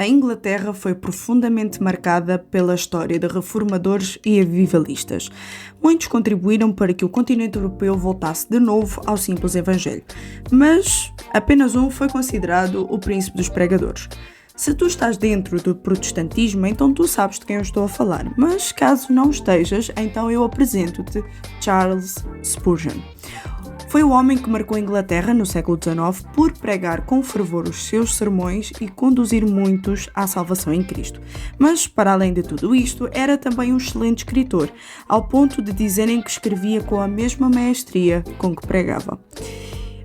A Inglaterra foi profundamente marcada pela história de reformadores e avivalistas. Muitos contribuíram para que o continente europeu voltasse de novo ao simples evangelho, mas apenas um foi considerado o príncipe dos pregadores. Se tu estás dentro do protestantismo, então tu sabes de quem eu estou a falar, mas caso não estejas, então eu apresento-te Charles Spurgeon. Foi o homem que marcou a Inglaterra no século XIX por pregar com fervor os seus sermões e conduzir muitos à salvação em Cristo. Mas, para além de tudo isto, era também um excelente escritor, ao ponto de dizerem que escrevia com a mesma maestria com que pregava.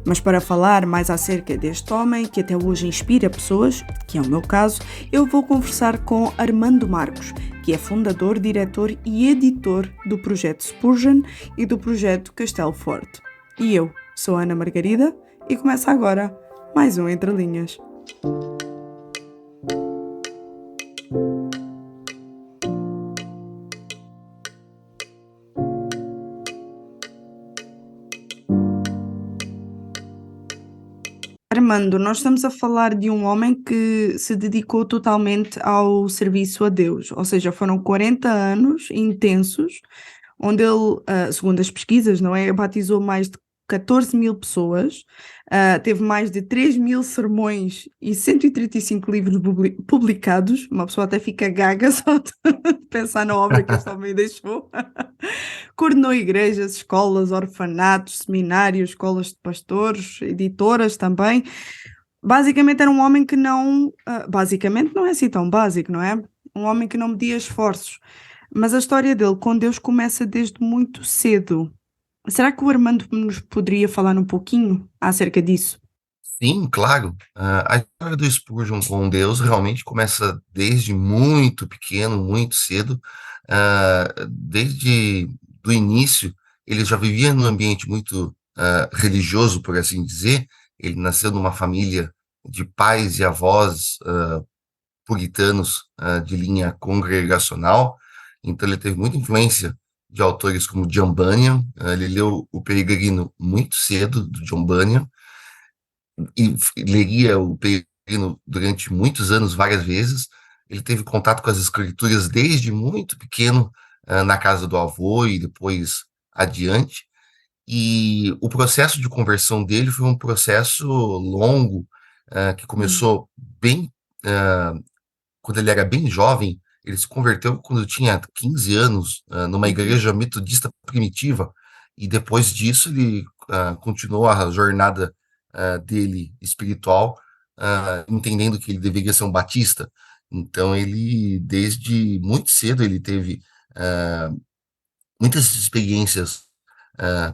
Mas para falar mais acerca deste homem, que até hoje inspira pessoas, que é o meu caso, eu vou conversar com Armando Marcos, que é fundador, diretor e editor do projeto Spurgeon e do projeto Castelo Forte. E eu sou Ana Margarida e começa agora mais um Entre Linhas. Armando, nós estamos a falar de um homem que se dedicou totalmente ao serviço a Deus, ou seja, foram 40 anos intensos, onde ele, segundo as pesquisas, não é, batizou mais de 14 mil pessoas, teve mais de 3 mil sermões e 135 livros publicados. Uma pessoa até fica gaga só de pensar na obra que este homem deixou. Coordenou igrejas, escolas, orfanatos, seminários, escolas de pastores, editoras também. Basicamente era um homem que não... basicamente não é assim tão básico, não é? Um homem que não media esforços. Mas a história dele com Deus começa desde muito cedo. Será que o Armando nos poderia falar um pouquinho acerca disso? Sim, claro. A história do Spurgeon com Deus realmente começa desde muito pequeno, muito cedo. Desde do início, ele já vivia num ambiente muito religioso, por assim dizer. Ele nasceu numa família de pais e avós puritanos de linha congregacional, então ele teve muita influência de autores como John Bunyan. Ele leu O Peregrino muito cedo, do John Bunyan, e leria o Peregrino durante muitos anos, várias vezes. Ele teve contato com as escrituras desde muito pequeno, na casa do avô e depois adiante. E o processo de conversão dele foi um processo longo, que Hum. começou bem, ah, quando ele era bem jovem. Ele se converteu quando tinha 15 anos, numa Uhum. igreja metodista primitiva, e depois disso ele continuou a jornada dele espiritual, entendendo que ele deveria ser um batista. Então ele, desde muito cedo, ele teve ah, muitas experiências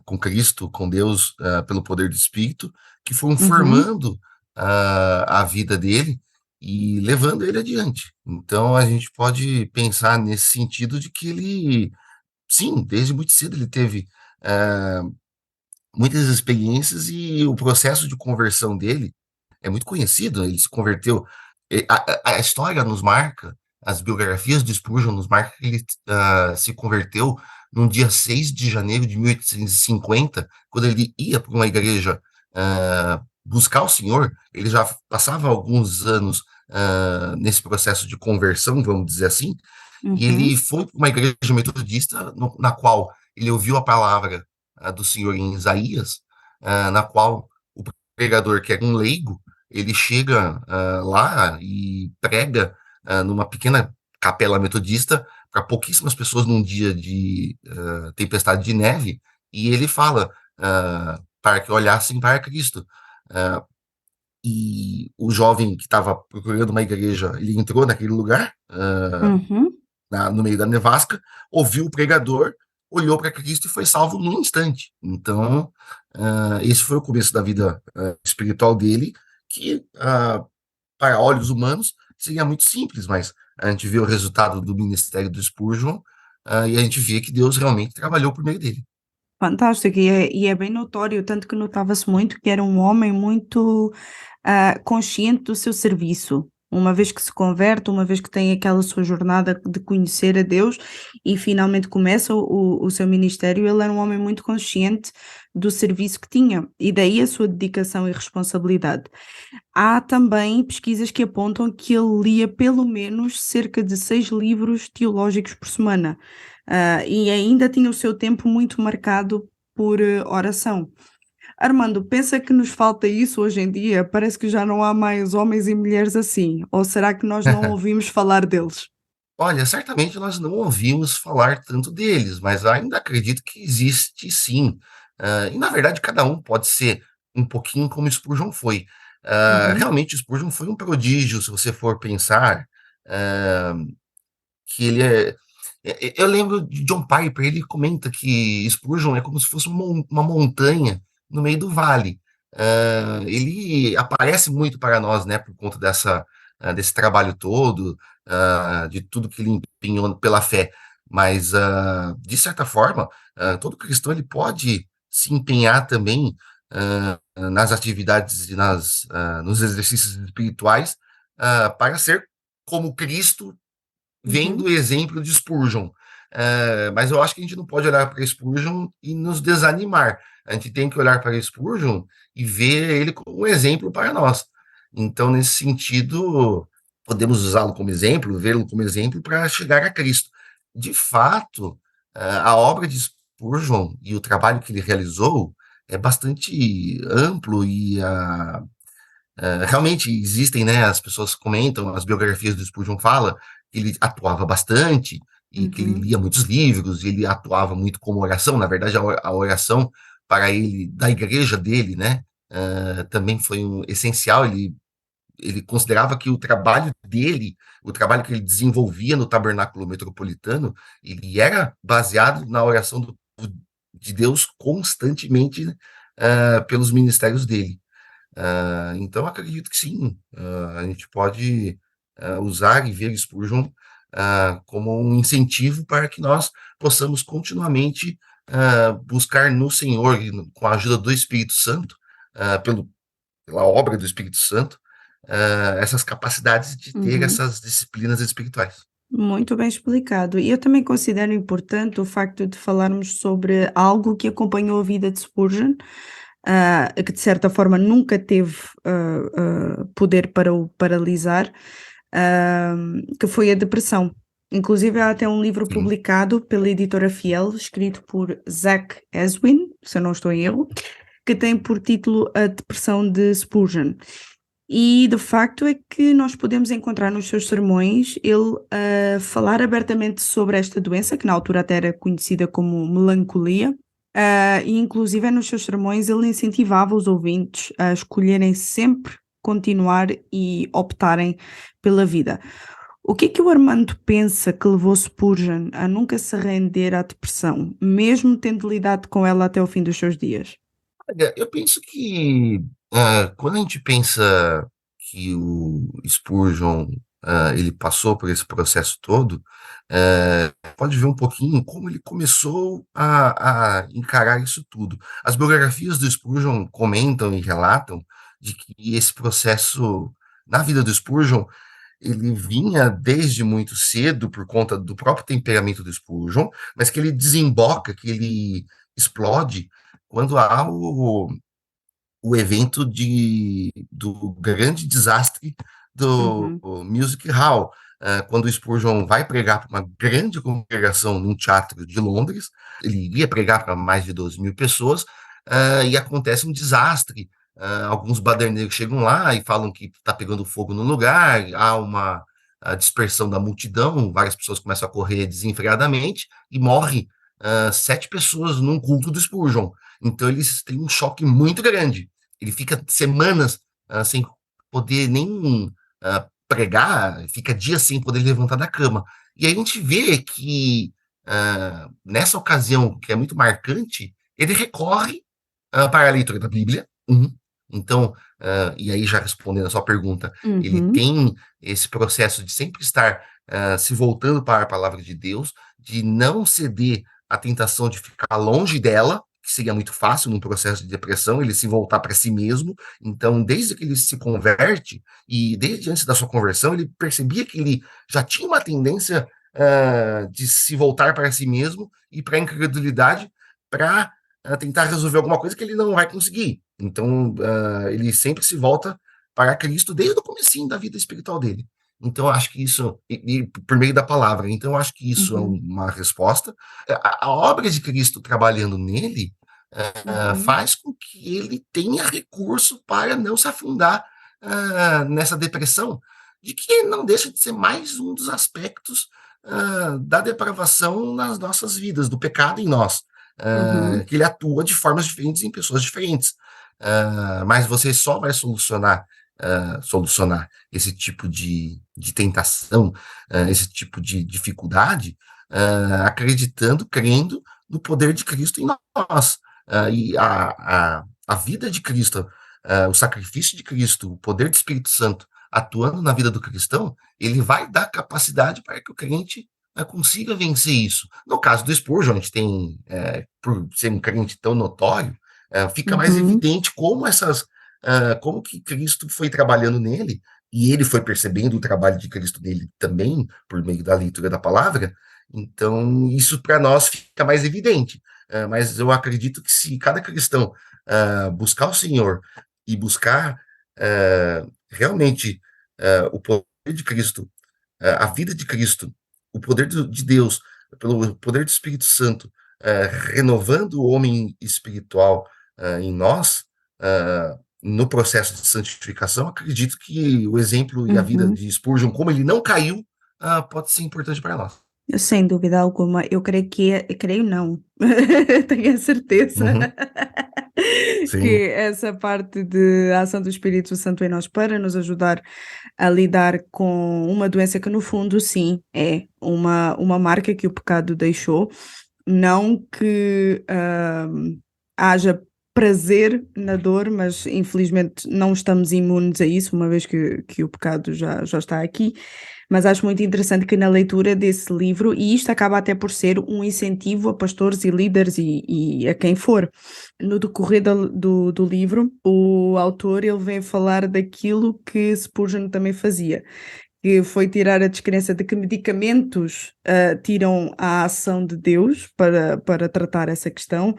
com Cristo, com Deus, pelo poder do Espírito, que foram Uhum. formando a vida dele e levando ele adiante. Então a gente pode pensar nesse sentido de que ele, sim, desde muito cedo ele teve ah, muitas experiências, e o processo de conversão dele é muito conhecido. Ele se converteu. A história nos marca, as biografias de Spurgeon nos marca que ele se converteu no dia 6 de janeiro de 1850, quando ele ia para uma igreja buscar o Senhor. Ele já passava alguns anos nesse processo de conversão, vamos dizer assim, e ele Uhum. foi para uma igreja metodista na qual ele ouviu a palavra do Senhor em Isaías, na qual o pregador, que era um leigo, ele chega lá e prega numa pequena capela metodista para pouquíssimas pessoas num dia de tempestade de neve, e ele fala para que olhassem para Cristo. Ah, e o jovem que estava procurando uma igreja, ele entrou naquele lugar, Uhum. no meio da nevasca, ouviu o pregador, olhou para Cristo e foi salvo num instante. Então, esse foi o começo da vida espiritual dele, que, para olhos humanos, seria muito simples, mas a gente vê o resultado do ministério do Spurgeon, e a gente vê que Deus realmente trabalhou por meio dele. Fantástico, e é bem notório, tanto que notava-se muito que era um homem muito consciente do seu serviço. uma vez que se converte, uma vez que tem aquela sua jornada de conhecer a Deus e finalmente começa o seu ministério, ele era um homem muito consciente do serviço que tinha e daí a sua dedicação e responsabilidade. Há também pesquisas que apontam que ele lia pelo menos cerca de 6 livros teológicos por semana, e ainda tinha o seu tempo muito marcado por oração. Armando, pensa que nos falta isso hoje em dia? Parece que já não há mais homens e mulheres assim. Ou será que nós não ouvimos falar deles? Olha, certamente nós não ouvimos falar tanto deles, mas ainda acredito que existe sim. E na verdade cada um pode ser um pouquinho como Spurgeon foi. Uhum, Realmente Spurgeon foi um prodígio, se você for pensar, hã, que ele é eu lembro de John Piper, ele comenta que Spurgeon é como se fosse uma montanha no meio do vale. Ele aparece muito para nós, né, por conta desse trabalho todo, de tudo que ele empenhou pela fé. Mas, de certa forma, todo cristão ele pode se empenhar também, nas atividades e nos exercícios espirituais, para ser como Cristo vendo uhum, o exemplo de Spurgeon. Mas eu acho que a gente não pode olhar para Spurgeon e nos desanimar. A gente tem que olhar para Spurgeon e ver ele como um exemplo para nós. Então, nesse sentido, podemos usá-lo como exemplo, vê-lo como exemplo para chegar a Cristo. De fato, a obra de Spurgeon e o trabalho que ele realizou é bastante amplo e realmente existem, né, as pessoas comentam, as biografias do Spurgeon fala que ele atuava bastante e que ele uhum. lia muitos livros, e ele atuava muito como oração, na verdade a oração para ele, da igreja dele, né, também foi essencial, ele considerava que o trabalho dele, o trabalho que ele desenvolvia no tabernáculo metropolitano, ele era baseado na oração de Deus constantemente, pelos ministérios dele. Então acredito que sim, a gente pode, usar e ver Spurgeon, como um incentivo para que nós possamos continuamente, buscar no Senhor e com a ajuda do Espírito Santo, pela obra do Espírito Santo, essas capacidades de ter Uhum. essas disciplinas espirituais. Muito bem explicado. E eu também considero importante o facto de falarmos sobre algo que acompanhou a vida de Spurgeon, que de certa forma nunca teve poder para o paralisar, que foi a depressão. Inclusive, há até um livro Sim. publicado pela editora Fiel, escrito por Zach Eswin, se eu não estou em erro, que tem por título A Depressão de Spurgeon. E de facto é que nós podemos encontrar nos seus sermões ele a falar abertamente sobre esta doença, que na altura até era conhecida como melancolia, e inclusive nos seus sermões ele incentivava os ouvintes a escolherem sempre continuar e optarem pela vida. O que é que o Armando pensa que levou Spurgeon a nunca se render à depressão, mesmo tendo lidado com ela até o fim dos seus dias? Olha, eu penso que, quando a gente pensa que o Spurgeon, ele passou por esse processo todo, pode ver um pouquinho como ele começou a encarar isso tudo. As biografias do Spurgeon comentam e relatam de que esse processo na vida do Spurgeon, ele vinha desde muito cedo por conta do próprio temperamento do Spurgeon, mas que ele desemboca, que ele explode quando há o evento do grande desastre do Uhum, Music Hall, quando o Spurgeon vai pregar para uma grande congregação num teatro de Londres, ele iria pregar para mais de 12.000 pessoas, e acontece um desastre. Alguns baderneiros chegam lá e falam que está pegando fogo no lugar, há uma a dispersão da multidão, várias pessoas começam a correr desenfreadamente e morre 7 pessoas num culto do Spurgeon. Então eles têm um choque muito grande. Ele fica semanas, sem poder nem, pregar, fica dias sem poder levantar da cama. E aí a gente vê que, nessa ocasião, que é muito marcante, ele recorre, para a leitura da Bíblia, então, e aí já respondendo a sua pergunta, ele uhum, tem esse processo de sempre estar, se voltando para a palavra de Deus, de não ceder à tentação de ficar longe dela, que seria muito fácil num processo de depressão, ele se voltar para si mesmo. Então, desde que ele se converte, e desde antes da sua conversão, ele percebia que ele já tinha uma tendência de se voltar para si mesmo e para a incredulidade, para tentar resolver alguma coisa que ele não vai conseguir. Então, ele sempre se volta para Cristo desde o comecinho da vida espiritual dele. Então, eu acho que isso, e por meio da palavra, então eu acho que isso é Uhum, uma resposta. A obra de Cristo trabalhando nele uhum, faz com que ele tenha recurso para não se afundar nessa depressão, de que não deixa de ser mais um dos aspectos da depravação nas nossas vidas, do pecado em nós, uhum, que ele atua de formas diferentes em pessoas diferentes. Mas você só vai solucionar esse tipo de tentação, esse tipo de dificuldade, acreditando, crendo no poder de Cristo em nós. E a vida de Cristo, o sacrifício de Cristo, o poder do Espírito Santo atuando na vida do cristão, ele vai dar capacidade para que o crente consiga vencer isso. No caso do Spurgeon, a gente tem, por ser um crente tão notório, fica mais uhum, evidente como que Cristo foi trabalhando nele, e ele foi percebendo o trabalho de Cristo nele também, por meio da leitura da palavra. Então, isso para nós fica mais evidente. Mas eu acredito que se cada cristão buscar o Senhor e buscar realmente o poder de Cristo, a vida de Cristo, o poder de Deus, pelo poder do Espírito Santo, renovando o homem espiritual em nós, no processo de santificação, acredito que o exemplo e a vida uhum. de Spurgeon, como ele não caiu, pode ser importante para nós. Sem dúvida alguma, eu creio que creio não, tenho a certeza Uhum, sim, que essa parte de ação do Espírito Santo em nós para nos ajudar a lidar com uma doença que no fundo sim, é uma marca que o pecado deixou, não que, haja prazer na dor, mas infelizmente não estamos imunes a isso, uma vez que o pecado já está aqui. Mas acho muito interessante que na leitura desse livro, e isto acaba até por ser um incentivo a pastores e líderes e a quem for. No decorrer do livro, o autor ele vem falar daquilo que Spurgeon também fazia, que foi tirar a descrença de que medicamentos tiram a ação de Deus para tratar essa questão.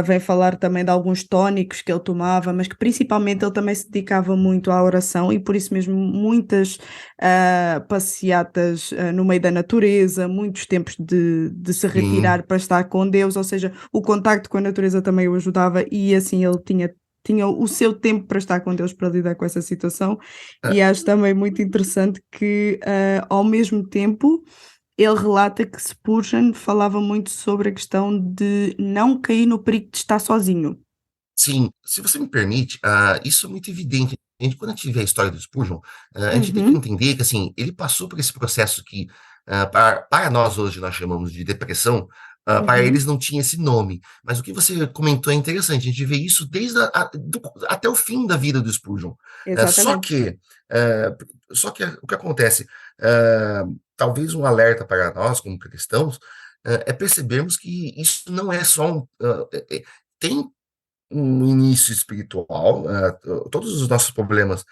Vem falar também de alguns tónicos que ele tomava, mas que principalmente ele também se dedicava muito à oração e por isso mesmo muitas passeatas no meio da natureza, muitos tempos de se sim. retirar para estar com Deus, ou seja, o contacto com a natureza também o ajudava e assim ele tinha o seu tempo para estar com Deus para lidar com essa situação e acho também muito interessante que, ao mesmo tempo, ele relata que Spurgeon falava muito sobre a questão de não cair no perigo de estar sozinho. Sim, se você me permite, isso é muito evidente. Quando a gente vê a história do Spurgeon, a gente tem que Uhum, entender que, assim, ele passou por esse processo que, para nós hoje nós chamamos de depressão, para uhum, eles não tinha esse nome. Mas o que você comentou é interessante, a gente vê isso desde até o fim da vida do Spurgeon. Eh, só exatamente. que, eh, só que o que acontece, eh, talvez um alerta para nós como cristãos, é percebermos que isso não é só tem um início espiritual, todos os nossos problemas,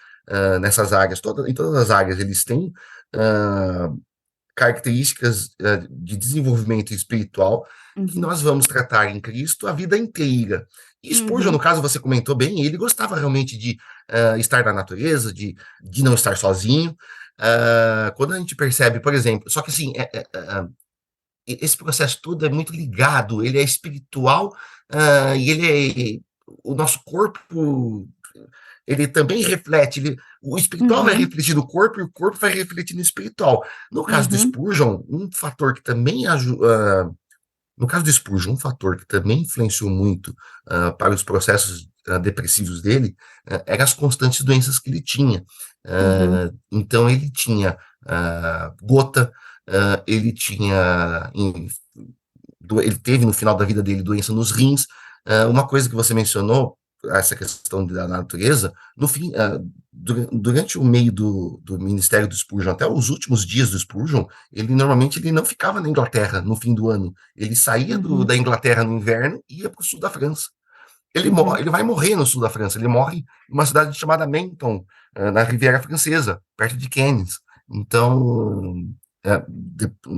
nessas áreas, em todas as áreas, eles têm, hã, características, de desenvolvimento espiritual que Uhum, nós vamos tratar em Cristo a vida inteira. E Spurgeon, no uhum, caso, você comentou bem, ele gostava realmente de, estar na natureza, de não estar sozinho. Quando a gente percebe, por exemplo, só que assim, esse processo todo é muito ligado, ele é espiritual, e ele é o nosso corpo, ele também reflete, o espiritual vai uhum, refletir no corpo e o corpo vai refletir no espiritual. No caso do uhum, Spurgeon, um fator que também no caso do Spurgeon, um fator que também influenciou muito, para os processos, depressivos dele, eram as constantes doenças que ele tinha. uhum, Então ele tinha, gota, ele tinha ele teve no final da vida dele doença nos rins. Uma coisa que você mencionou, essa questão da natureza, no fim, durante o meio do ministério do Spurgeon, até os últimos dias do Spurgeon, ele normalmente ele não ficava na Inglaterra no fim do ano. Ele saía da Uhum, Inglaterra no inverno e ia para o sul da França. uhum. Ele vai morrer no sul da França. Ele morre em uma cidade chamada Menton, na Riviera Francesa, perto de Cannes. Então,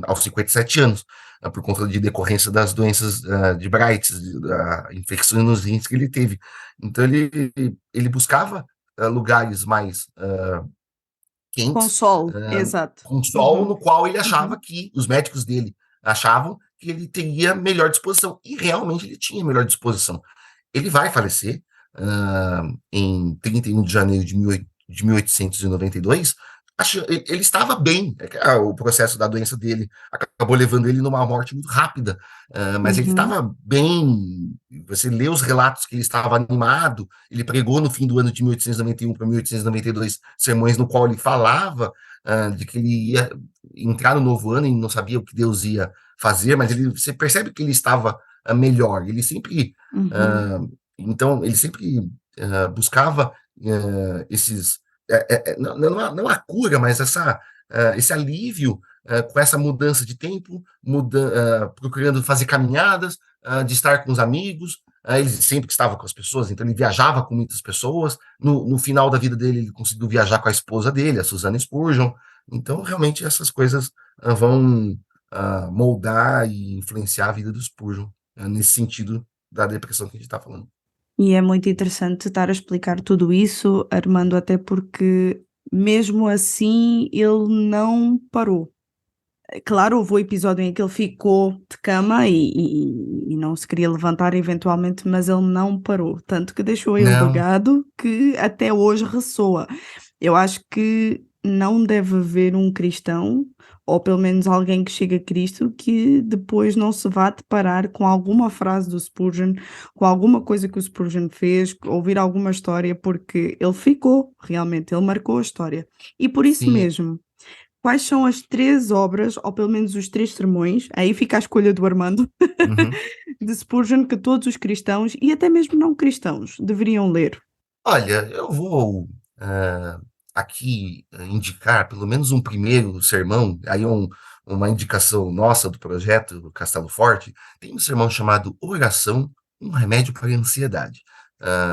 aos 57 anos, por conta de decorrência das doenças de Bright, da infecção nos rins que ele teve. Então, ele buscava lugares mais Com quentes, sol, uh, exato. com sol, Uhum, no qual ele achava uhum, que os médicos dele achavam que ele teria melhor disposição. E realmente ele tinha melhor disposição. Ele vai falecer em 31 de janeiro de 1892. Ele estava bem, o processo da doença dele acabou levando ele numa morte muito rápida, mas ele uhum, estava bem. Você lê os relatos que ele estava animado, ele pregou no fim do ano de 1891 para 1892 sermões no qual ele falava de que ele ia entrar no novo ano e não sabia o que Deus ia fazer, mas você percebe que ele estava melhor. Ele sempre uhum, ah, então, ele sempre buscava esses. Não a cura, mas esse alívio com essa mudança de tempo, procurando fazer caminhadas, de estar com os amigos. Ele sempre estava com as pessoas, então ele viajava com muitas pessoas. No final da vida dele, ele conseguiu viajar com a esposa dele, a Susana Spurgeon. Então, realmente, essas coisas vão moldar e influenciar a vida do Spurgeon, nesse sentido da depressão que a gente está falando. E é muito interessante estar a explicar tudo isso, Armando, até porque mesmo assim ele não parou. Claro, houve o episódio em que ele ficou de cama e não se queria levantar eventualmente, mas ele não parou, tanto que deixou aí um Não, legado que até hoje ressoa. Eu acho que não deve haver um cristão, ou pelo menos alguém que chegue a Cristo, que depois não se vá deparar com alguma frase do Spurgeon, com alguma coisa que o Spurgeon fez, ouvir alguma história, porque ele ficou, realmente, ele marcou a história. E por isso sim. mesmo, quais são as 3 obras, ou pelo menos os 3 sermões, aí fica a escolha do Armando, Uhum. de Spurgeon que todos os cristãos, e até mesmo não cristãos, deveriam ler? Olha, eu vou aqui indicar pelo menos um primeiro sermão, aí uma indicação nossa do projeto Castelo Forte. Tem um sermão chamado Oração, um remédio para a ansiedade.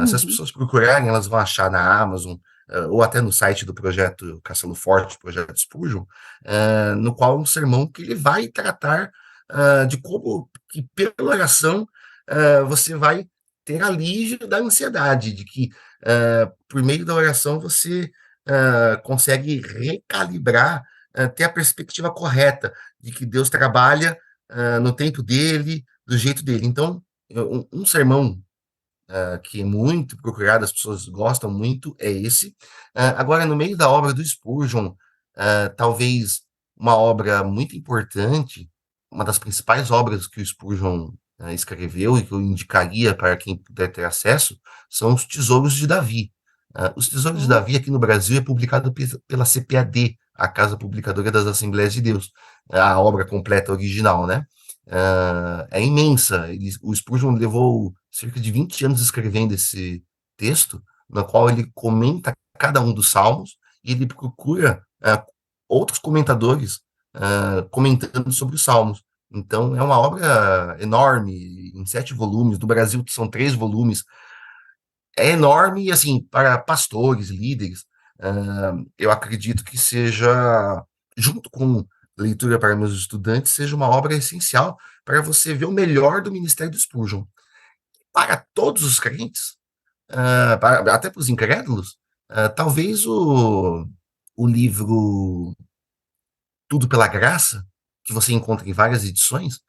Se as Uhum. pessoas procurarem, elas vão achar na Amazon, ou até no site do projeto Castelo Forte, projeto Spurgeon, no qual é um sermão que ele vai tratar de como que pela oração você vai ter alívio da ansiedade, de que por meio da oração você consegue recalibrar, ter a perspectiva correta de que Deus trabalha no tempo dele, do jeito dele. Então, um sermão que é muito procurado, as pessoas gostam muito, é esse. Agora, no meio da obra do Spurgeon, talvez uma obra muito importante, uma das principais obras que o Spurgeon escreveu e que eu indicaria para quem puder ter acesso, são os Tesouros de Davi. Os Tesouros de Oh. Davi aqui no Brasil é publicado pela CPAD, a Casa Publicadora das Assembleias de Deus, a obra completa original, né? É imensa. O Spurgeon levou cerca de 20 anos escrevendo esse texto, no qual ele comenta cada um dos salmos e ele procura outros comentadores comentando sobre os salmos. Então, é uma obra enorme, em 7 volumes. No Brasil, são 3 volumes. É enorme, e, assim, para pastores, líderes, eu acredito que seja, junto com leitura para meus estudantes, seja uma obra essencial para você ver o melhor do ministério do Spurgeon. Para todos os crentes, até para os incrédulos, talvez o livro Tudo pela Graça, que você encontra em várias edições,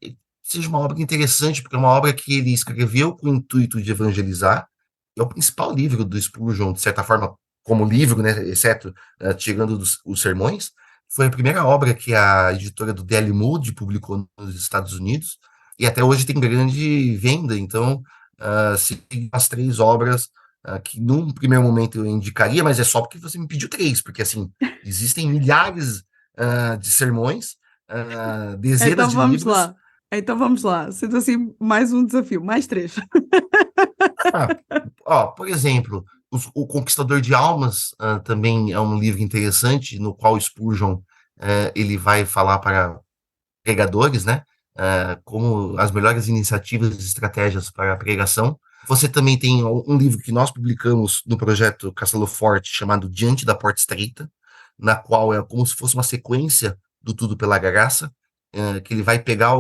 que seja uma obra interessante, porque é uma obra que ele escreveu com o intuito de evangelizar. É o principal livro do Spurgeon, de certa forma, como livro, né, exceto tirando os sermões. Foi a primeira obra que a editora do Daily Mood publicou nos Estados Unidos, e até hoje tem grande venda. Então, se as 3 obras que num primeiro momento eu indicaria, mas é só porque você me pediu 3, porque assim, existem milhares de sermões, dezenas Então de vamos livros. lá. Então vamos lá. Sendo assim, mais um desafio, mais 3. Ah, ó, por exemplo, O Conquistador de Almas também é um livro interessante, no qual Spurgeon ele vai falar para pregadores, né? Como as melhores iniciativas e estratégias para a pregação. Você também tem um livro que nós publicamos no projeto Castelo Forte, chamado Diante da Porta Estreita, na qual é como se fosse uma sequência do Tudo pela Graça, que ele vai pegar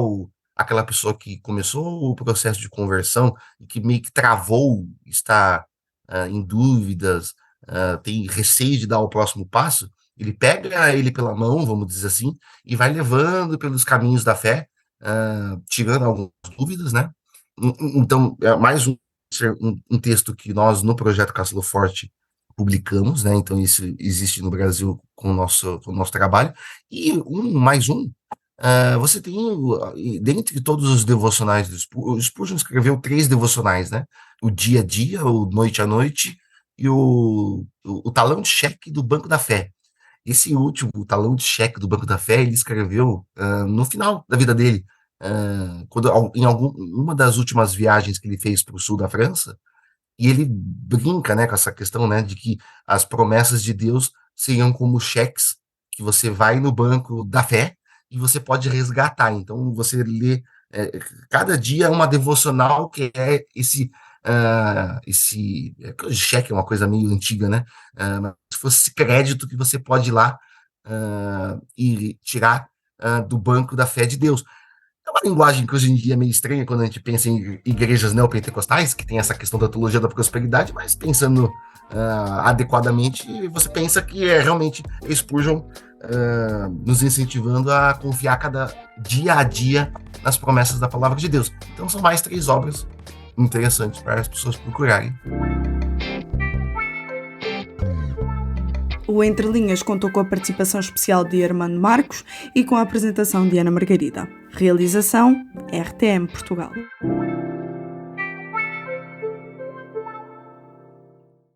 aquela pessoa que começou o processo de conversão e que meio que travou, está em dúvidas, tem receio de dar o próximo passo. Ele pega ele pela mão, vamos dizer assim, e vai levando pelos caminhos da fé, tirando algumas dúvidas, né? Então, é mais um texto que nós, no projeto Castelo Forte, publicamos, né? Então, isso existe no Brasil com o nosso trabalho. E você tem, dentre todos os devocionais o Spurgeon escreveu 3 devocionais, né? O Dia a Dia, o Noite a Noite e o Talão de Cheque do Banco da Fé. Esse último, o Talão de Cheque do Banco da Fé, ele escreveu no final da vida dele, quando, uma das últimas viagens que ele fez para o sul da França, e ele brinca, né, com essa questão, né, de que as promessas de Deus seriam como cheques que você vai no banco da fé e você pode resgatar. Então, você lê cada dia uma devocional que é cheque é uma coisa meio antiga, né? Mas se fosse esse crédito que você pode ir lá e tirar do banco da fé de Deus. É uma linguagem que hoje em dia é meio estranha quando a gente pensa em igrejas neopentecostais, que tem essa questão da teologia da prosperidade, mas pensando adequadamente, você pensa que é realmente Spurgeon nos incentivando a confiar cada dia a dia nas promessas da palavra de Deus. Então são mais 3 obras interessantes para as pessoas procurarem. O Entre Linhas contou com a participação especial de Armando Marcos e com a apresentação de Ana Margarida. Realização RTM Portugal.